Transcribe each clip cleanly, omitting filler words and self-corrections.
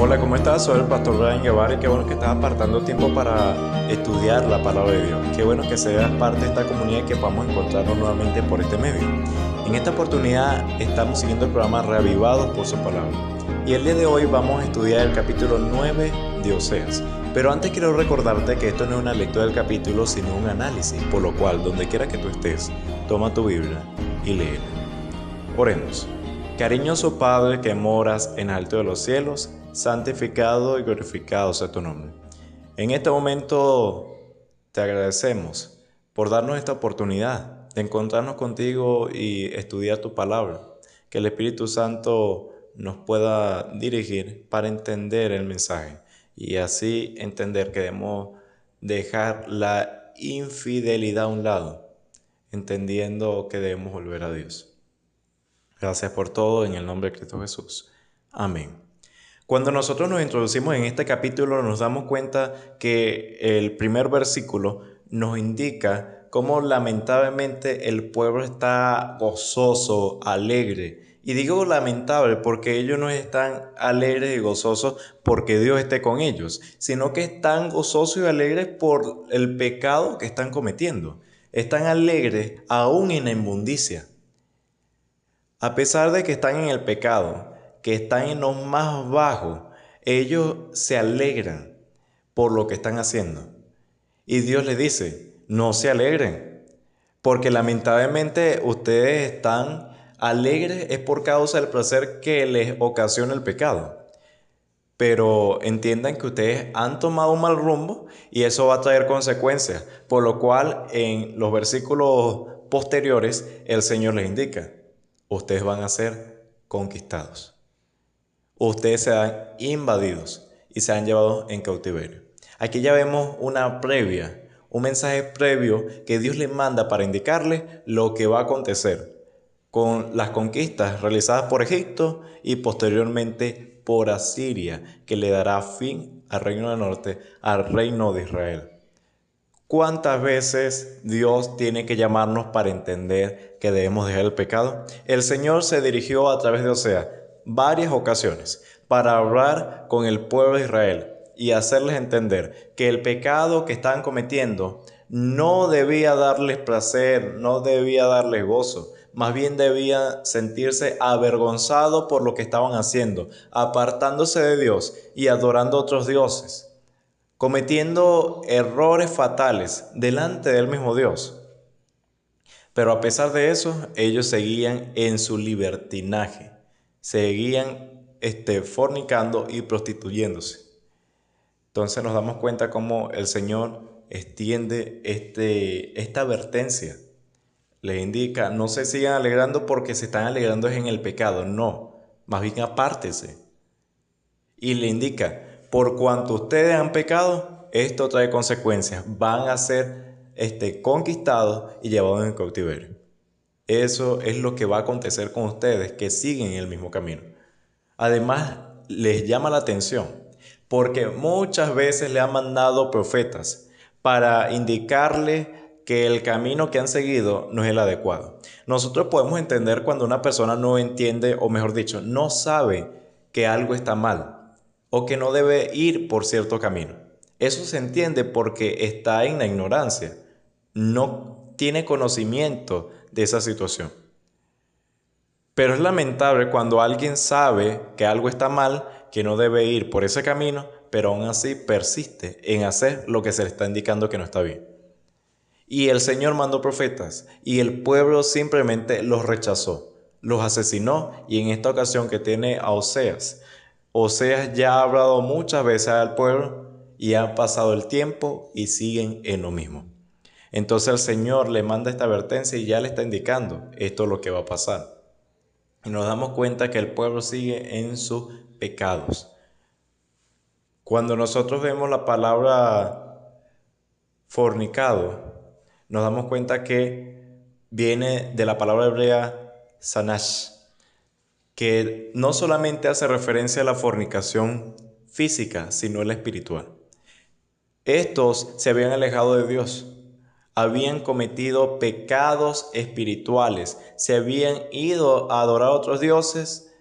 Hola, ¿cómo estás? Soy el pastor Brian Guevara y qué bueno que estás apartando tiempo para estudiar la palabra de Dios. Qué bueno que seas parte de esta comunidad y que podamos encontrarnos nuevamente por este medio. En esta oportunidad estamos siguiendo el programa Reavivados por su palabra. Y el día de hoy vamos a estudiar el capítulo 9 de Oseas. Pero antes quiero recordarte que esto no es una lectura del capítulo, sino un análisis, por lo cual, donde quiera que tú estés, toma tu Biblia y léela. Oremos. Cariñoso Padre que moras en alto de los cielos, santificado y glorificado sea tu nombre. En este momento te agradecemos por darnos esta oportunidad de encontrarnos contigo y estudiar tu palabra. Que el Espíritu Santo nos pueda dirigir para entender el mensaje y así entender que debemos dejar la infidelidad a un lado, entendiendo que debemos volver a Dios. Gracias por todo en el nombre de Cristo Jesús. Amén. Cuando nosotros nos introducimos en este capítulo nos damos cuenta que el primer versículo nos indica cómo lamentablemente el pueblo está gozoso, alegre. Y digo lamentable porque ellos no están alegres y gozosos porque Dios esté con ellos, sino que están gozosos y alegres por el pecado que están cometiendo. Están alegres aún en la inmundicia. A pesar de que están en el pecado, que están en lo más bajo, ellos se alegran por lo que están haciendo. Y Dios les dice, no se alegren, porque lamentablemente ustedes están alegres es por causa del placer que les ocasiona el pecado. Pero entiendan que ustedes han tomado un mal rumbo y eso va a traer consecuencias, por lo cual en los versículos posteriores el Señor les indica, ustedes van a ser conquistados. Ustedes serán invadidos y serán llevados en cautiverio. Aquí ya vemos una previa, un mensaje previo que Dios les manda para indicarles lo que va a acontecer con las conquistas realizadas por Egipto y posteriormente por Asiria, que le dará fin al reino del norte, al reino de Israel. ¿Cuántas veces Dios tiene que llamarnos para entender que debemos dejar el pecado? El Señor se dirigió a través de Oseas varias ocasiones para hablar con el pueblo de Israel y hacerles entender que el pecado que estaban cometiendo no debía darles placer, no debía darles gozo, más bien debían sentirse avergonzados por lo que estaban haciendo, apartándose de Dios y adorando a otros dioses, cometiendo errores fatales delante del mismo Dios. Pero a pesar de eso, ellos seguían en su libertinaje, seguían fornicando y prostituyéndose. Entonces nos damos cuenta cómo el Señor extiende esta advertencia. Les indica, no se sigan alegrando porque se están alegrando en el pecado, no, más bien apártese. Y le indica, por cuanto ustedes han pecado, esto trae consecuencias. Van a ser conquistados y llevados en cautiverio. Eso es lo que va a acontecer con ustedes que siguen el mismo camino. Además, les llama la atención porque muchas veces le han mandado profetas para indicarles que el camino que han seguido no es el adecuado. Nosotros podemos entender cuando una persona no entiende, o mejor dicho, no sabe que algo está mal o que no debe ir por cierto camino. Eso se entiende porque está en la ignorancia, no tiene conocimiento de esa situación. Pero es lamentable cuando alguien sabe que algo está mal, que no debe ir por ese camino, pero aún así persiste en hacer lo que se le está indicando que no está bien. Y el Señor mandó profetas y el pueblo simplemente los rechazó, los asesinó, y en esta ocasión que tiene a Oseas, Oseas ya ha hablado muchas veces al pueblo y ha pasado el tiempo y siguen en lo mismo. Entonces el Señor le manda esta advertencia y ya le está indicando esto es lo que va a pasar. Y nos damos cuenta que el pueblo sigue en sus pecados. Cuando nosotros vemos la palabra fornicado, nos damos cuenta que viene de la palabra hebrea sanash, que no solamente hace referencia a la fornicación física, sino la espiritual. Estos se habían alejado de Dios, habían cometido pecados espirituales, se habían ido a adorar a otros dioses,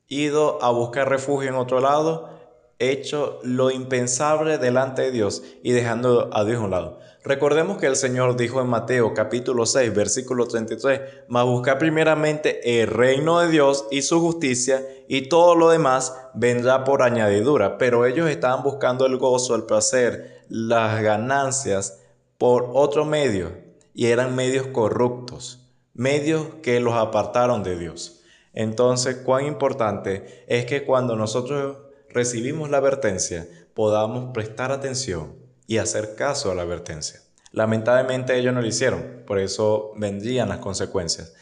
ido a buscar refugio en otro lado hecho lo impensable delante de Dios y dejando a Dios a un lado. Recordemos que el Señor dijo en Mateo capítulo 6, versículo 33, mas buscad primeramente el reino de Dios y su justicia, y todo lo demás vendrá por añadidura. Pero ellos estaban buscando el gozo, el placer, las ganancias por otro medio, y eran medios corruptos, medios que los apartaron de Dios. Entonces, cuán importante es que cuando nosotros recibimos la advertencia, podamos prestar atención y hacer caso a la advertencia. Lamentablemente ellos no lo hicieron, por eso vendrían las consecuencias.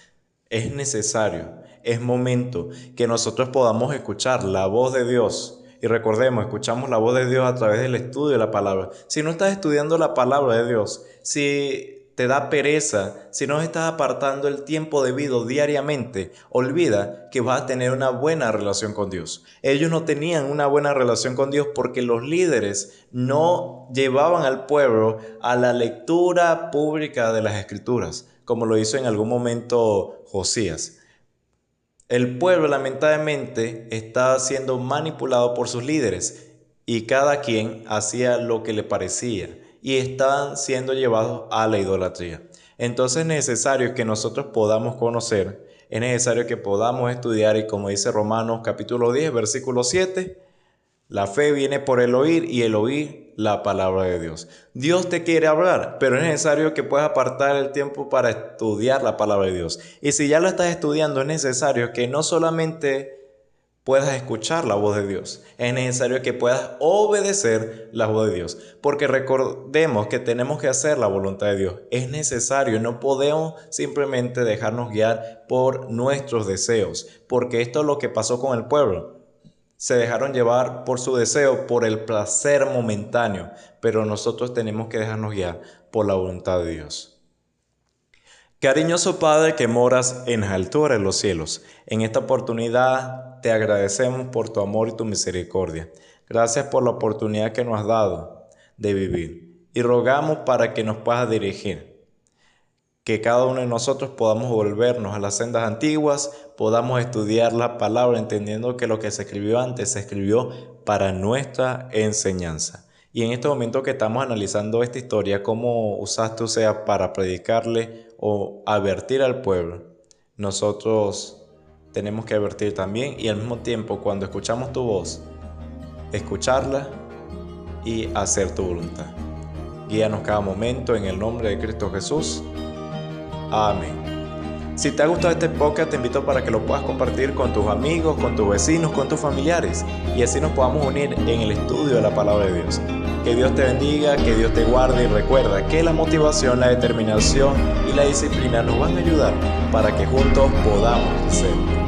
Es necesario, es momento que nosotros podamos escuchar la voz de Dios. Y recordemos, escuchamos la voz de Dios a través del estudio de la palabra. Si no estás estudiando la palabra de Dios, si te da pereza, si no estás apartando el tiempo debido diariamente, olvida que vas a tener una buena relación con Dios. Ellos no tenían una buena relación con Dios porque los líderes no llevaban al pueblo a la lectura pública de las Escrituras, como lo hizo en algún momento Josías. El pueblo lamentablemente estaba siendo manipulado por sus líderes y cada quien hacía lo que le parecía y estaban siendo llevados a la idolatría. Entonces es necesario que nosotros podamos conocer, es necesario que podamos estudiar y como dice Romanos capítulo 10, versículo 7, la fe viene por el oír y el oír la palabra de Dios. Dios te quiere hablar, pero es necesario que puedas apartar el tiempo para estudiar la palabra de Dios. Y si ya lo estás estudiando, es necesario que no solamente puedas escuchar la voz de Dios, es necesario que puedas obedecer la voz de Dios, porque recordemos que tenemos que hacer la voluntad de Dios. Es necesario, no podemos simplemente dejarnos guiar por nuestros deseos, porque esto es lo que pasó con el pueblo. Se dejaron llevar por su deseo, por el placer momentáneo, pero nosotros tenemos que dejarnos guiar por la voluntad de Dios. Cariñoso Padre que moras en las alturas de los cielos, en esta oportunidad te agradecemos por tu amor y tu misericordia. Gracias por la oportunidad que nos has dado de vivir y rogamos para que nos puedas dirigir. Que cada uno de nosotros podamos volvernos a las sendas antiguas, podamos estudiar la palabra entendiendo que lo que se escribió antes se escribió para nuestra enseñanza. Y en este momento que estamos analizando esta historia, cómo usaste, o sea, para predicarle o advertir al pueblo, nosotros tenemos que advertir también y al mismo tiempo cuando escuchamos tu voz, escucharla y hacer tu voluntad. Guíanos cada momento en el nombre de Cristo Jesús. Amén. Si te ha gustado este podcast, te invito para que lo puedas compartir con tus amigos, con tus vecinos, con tus familiares y así nos podamos unir en el estudio de la palabra de Dios. Que Dios te bendiga, que Dios te guarde y recuerda que la motivación, la determinación y la disciplina nos van a ayudar para que juntos podamos ser